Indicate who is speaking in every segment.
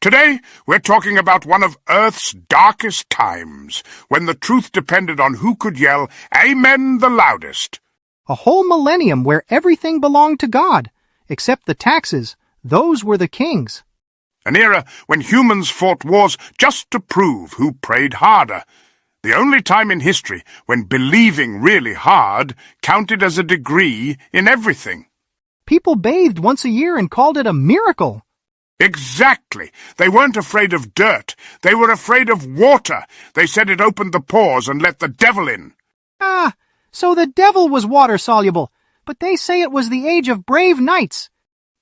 Speaker 1: Today, we're talking about one of Earth's darkest times, when the truth depended on who could yell, "Amen" the loudest.
Speaker 2: A whole millennium where everything belonged to God, except the taxes. Those were the kings.
Speaker 1: An era when humans fought wars just to prove who prayed harder. The only time in history when believing really hard counted as a degree in everything.
Speaker 2: People bathed once a year and called it a miracle.
Speaker 1: Exactly. They weren't afraid of dirt. They were afraid of water. They said it opened the pores and let the devil in.
Speaker 2: Ah, so the devil was water-soluble, but they say it was the age of brave knights.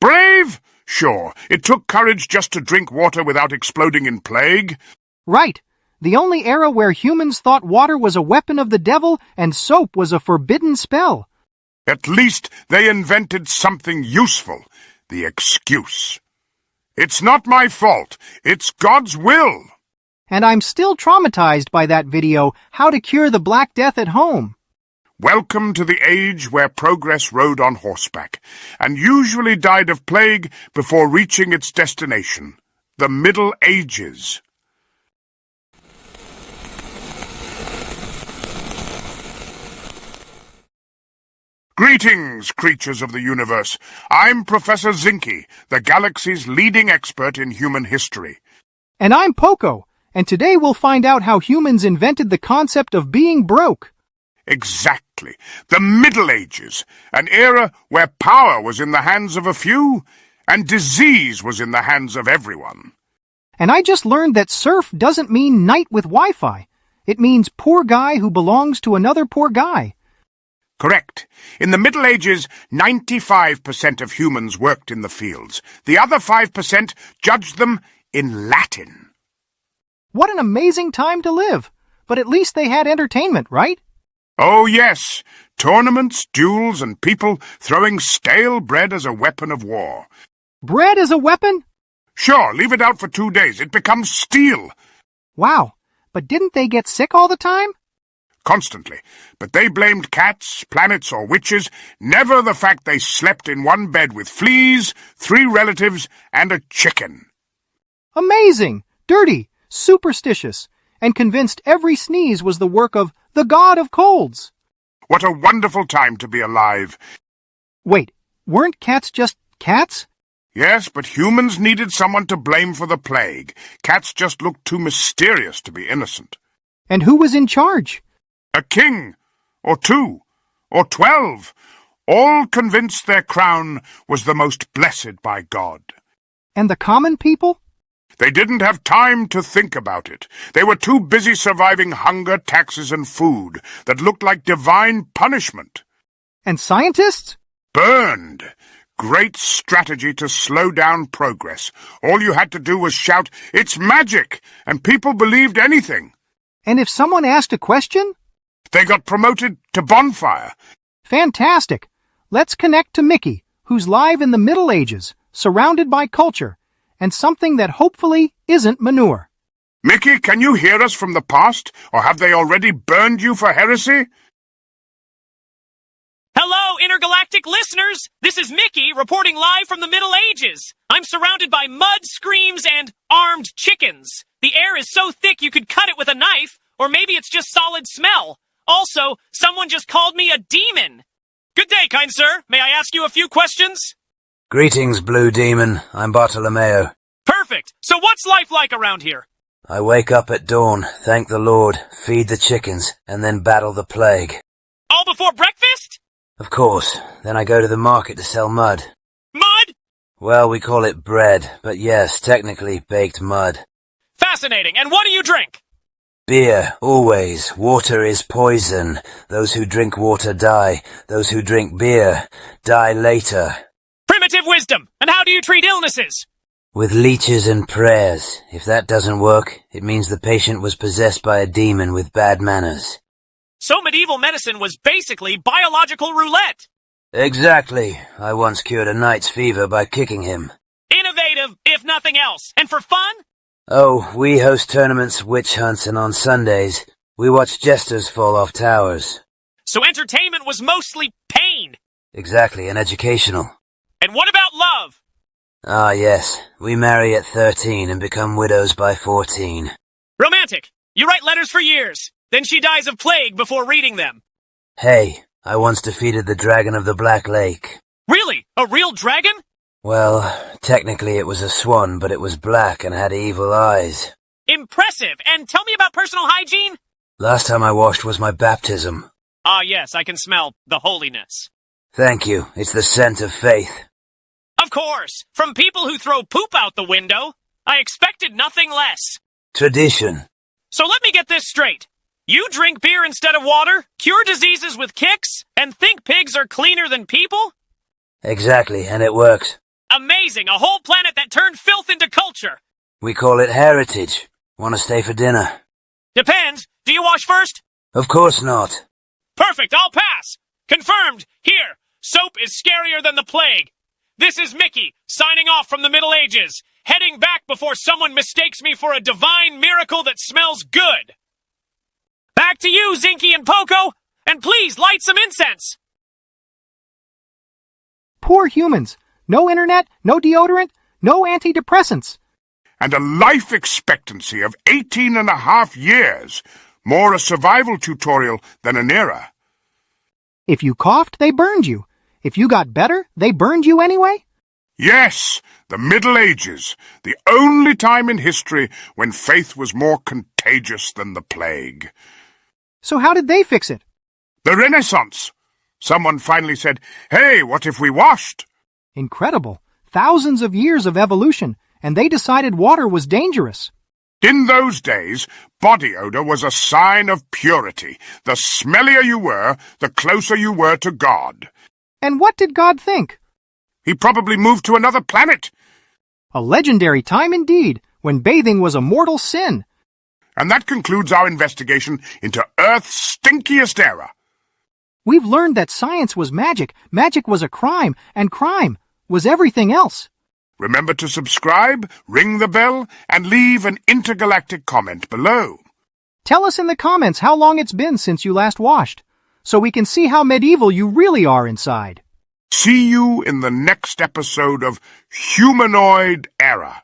Speaker 1: Brave? Sure. It took courage just to drink water without exploding in plague.
Speaker 2: Right. The only era where humans thought water was a weapon of the devil and soap was a forbidden spell.
Speaker 1: At least they invented something useful. The excuse. It's not my fault. It's God's will.
Speaker 2: And I'm still traumatized by that video, How to Cure the Black Death at Home.
Speaker 1: Welcome to the age where progress rode on horseback, and usually died of plague before reaching its destination, the Middle Ages. Greetings, creatures of the universe. I'm Professor Zinke, the galaxy's leading expert in human history.
Speaker 2: And I'm Poco, and today we'll find out how humans invented the concept of being broke.
Speaker 1: Exactly. The Middle Ages, an era where power was in the hands of a few, and disease was in the hands of everyone.
Speaker 2: And I just learned that serf doesn't mean knight with Wi-Fi. It means poor guy who belongs to another poor guy.
Speaker 1: Correct. In the Middle Ages, 95% of humans worked in the fields. The other 5% judged them in Latin.
Speaker 2: What an amazing time to live. But at least they had entertainment, right?
Speaker 1: Oh, yes. Tournaments, duels, and people throwing stale bread as a weapon of war.
Speaker 2: Bread as a weapon?
Speaker 1: Sure, leave it out for 2 days. It becomes steel.
Speaker 2: Wow. But didn't they get sick all the time?
Speaker 1: Constantly. But they blamed cats, planets, or witches, never the fact they slept in one bed with fleas, 3 relatives, and a chicken.
Speaker 2: Amazing, dirty, superstitious, and convinced every sneeze was the work of the god of colds.
Speaker 1: What a wonderful time to be alive.
Speaker 2: Wait, weren't cats just cats?
Speaker 1: Yes, but humans needed someone to blame for the plague. Cats just looked too mysterious to be innocent.
Speaker 2: And who was in charge?
Speaker 1: A king, or 2, or 12, all convinced their crown was the most blessed by God.
Speaker 2: And the common people?
Speaker 1: They didn't have time to think about it. They were too busy surviving hunger, taxes, and food that looked like divine punishment.
Speaker 2: And scientists?
Speaker 1: Burned. Great strategy to slow down progress. All you had to do was shout, "It's magic!" and people believed anything.
Speaker 2: And if someone asked a question?
Speaker 1: They got promoted to bonfire.
Speaker 2: Fantastic. Let's connect to Miki, who's live in the Middle Ages, surrounded by culture, and something that hopefully isn't manure.
Speaker 1: Miki, can you hear us from the past, or have they already burned you for heresy?
Speaker 3: Hello, intergalactic listeners! This is Miki reporting live from the Middle Ages. I'm surrounded by mud, screams, and armed chickens. The air is so thick you could cut it with a knife, or maybe it's just solid smell. Also, someone just called me a demon. Good day, kind sir. May I ask you a few questions?
Speaker 4: Greetings, Blue Demon. I'm Bartolomeo.
Speaker 3: Perfect. So what's life like around here?
Speaker 4: I wake up at dawn, thank the Lord, feed the chickens, and then battle the plague.
Speaker 3: All before breakfast?
Speaker 4: Of course. Then I go to the market to sell mud.
Speaker 3: Mud?
Speaker 4: Well, we call it bread, but yes, technically baked mud.
Speaker 3: Fascinating. And what do you drink?
Speaker 4: Beer, always. Water is poison. Those who drink water die. Those who drink beer die later.
Speaker 3: Primitive wisdom. And how do you treat illnesses?
Speaker 4: With leeches and prayers. If that doesn't work, it means the patient was possessed by a demon with bad manners.
Speaker 3: So medieval medicine was basically biological roulette.
Speaker 4: Exactly. I once cured a knight's fever by kicking him.
Speaker 3: Innovative, if nothing else. And for fun?
Speaker 4: Oh, we host tournaments, witch hunts, and on Sundays, we watch jesters fall off towers.
Speaker 3: So entertainment was mostly pain.
Speaker 4: Exactly, and educational.
Speaker 3: And what about love?
Speaker 4: Ah, yes. We marry at 13 and become widows by 14.
Speaker 3: Romantic! You write letters for years. Then she dies of plague before reading them.
Speaker 4: Hey, I once defeated the dragon of the Black Lake.
Speaker 3: Really? A real dragon?
Speaker 4: Well, technically it was a swan, but it was black and had evil eyes.
Speaker 3: Impressive! And tell me about personal hygiene?
Speaker 4: Last time I washed was my baptism.
Speaker 3: Ah, yes, I can smell the holiness.
Speaker 4: Thank you. It's the scent of faith.
Speaker 3: Of course! From people who throw poop out the window. I expected nothing less.
Speaker 4: Tradition.
Speaker 3: So let me get this straight. You drink beer instead of water, cure diseases with kicks, and think pigs are cleaner than people?
Speaker 4: Exactly, and it works.
Speaker 3: Amazing! A whole planet that turned filth into culture!
Speaker 4: We call it heritage. Want to stay for dinner?
Speaker 3: Depends. Do you wash first?
Speaker 4: Of course not.
Speaker 3: Perfect, I'll pass! Confirmed! Here! Soap is scarier than the plague! This is Miki, signing off from the Middle Ages, heading back before someone mistakes me for a divine miracle that smells good! Back to you, Zinky and Poco! And please, light some incense!
Speaker 2: Poor humans. No internet, no deodorant, no antidepressants.
Speaker 1: And a life expectancy of 18.5 years. More a survival tutorial than an era.
Speaker 2: If you coughed, they burned you. If you got better, they burned you anyway?
Speaker 1: Yes, the Middle Ages, the only time in history when faith was more contagious than the plague.
Speaker 2: So how did they fix it?
Speaker 1: The Renaissance. Someone finally said, "Hey, what if we washed?"
Speaker 2: Incredible. Thousands of years of evolution, and they decided water was dangerous.
Speaker 1: In those days, body odor was a sign of purity. The smellier you were, the closer you were to God.
Speaker 2: And what did God think?
Speaker 1: He probably moved to another planet.
Speaker 2: A legendary time indeed, when bathing was a mortal sin.
Speaker 1: And that concludes our investigation into Earth's stinkiest era.
Speaker 2: We've learned that science was magic, magic was a crime, and crime was everything else.
Speaker 1: Remember to subscribe, ring the bell, and leave an intergalactic comment below.
Speaker 2: Tell us in the comments how long it's been since you last washed, so we can see how medieval you really are inside.
Speaker 1: See you in the next episode of Humanoid Error.